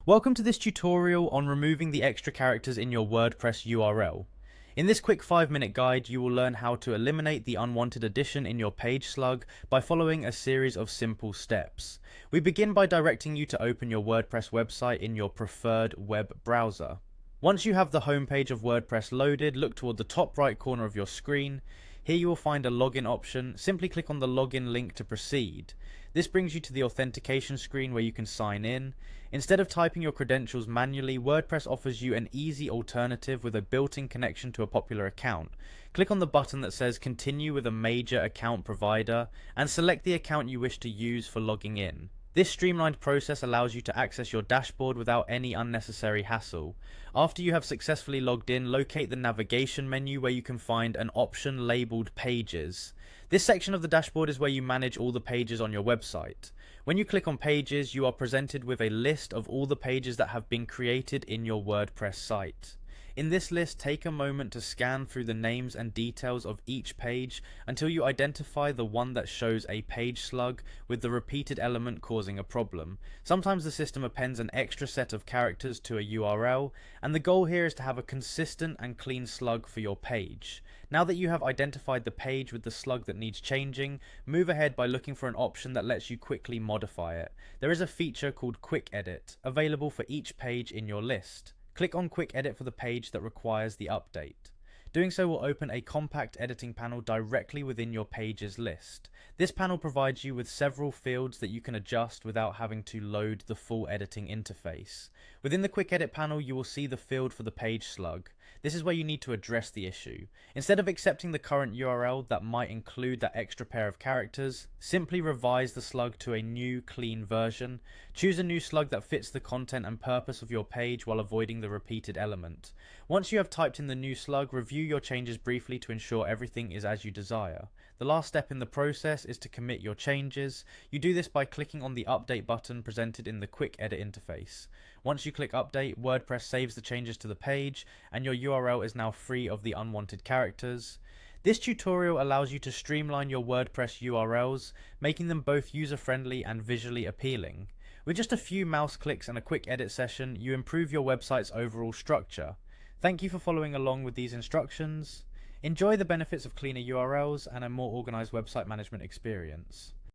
Welcome to this tutorial on removing the extra characters in your WordPress URL. In this quick 5-minute guide, you will learn how to eliminate the unwanted addition in your page slug by following a series of simple steps. We begin by directing you to open your WordPress website in your preferred web browser. Once you have the homepage of WordPress loaded, look toward the top right corner of your screen. Here you will find a login option. Simply click on the login link to proceed. This brings you to the authentication screen where you can sign in. Instead of typing your credentials manually, WordPress offers you an easy alternative with a built-in connection to a popular account. Click on the button that says Continue with a major account provider and select the account you wish to use for logging in. This streamlined process allows you to access your dashboard without any unnecessary hassle. After you have successfully logged in, locate the navigation menu where you can find an option labeled Pages. This section of the dashboard is where you manage all the pages on your website. When you click on Pages, you are presented with a list of all the pages that have been created in your WordPress site. In this list, take a moment to scan through the names and details of each page until you identify the one that shows a page slug with the repeated element causing a problem. Sometimes the system appends an extra set of characters to a URL, and the goal here is to have a consistent and clean slug for your page. Now that you have identified the page with the slug that needs changing, move ahead by looking for an option that lets you quickly modify it. There is a feature called Quick Edit, available for each page in your list. Click on Quick Edit for the page that requires the update. Doing so will open a compact editing panel directly within your pages list. This panel provides you with several fields that you can adjust without having to load the full editing interface. Within the Quick Edit panel, you will see the field for the page slug. This is where you need to address the issue. Instead of accepting the current URL that might include that extra pair of characters, simply revise the slug to a new, clean version. Choose a new slug that fits the content and purpose of your page while avoiding the repeated element. Once you have typed in the new slug, review your changes briefly to ensure everything is as you desire. The last step in the process is to commit your changes. You do this by clicking on the Update button presented in the Quick Edit interface. Once you click Update, WordPress saves the changes to the page, and your URL is now free of the unwanted characters. This tutorial allows you to streamline your WordPress URLs, making them both user-friendly and visually appealing. With just a few mouse clicks and a quick edit session, you improve your website's overall structure. Thank you for following along with these instructions. Enjoy the benefits of cleaner URLs and a more organized website management experience.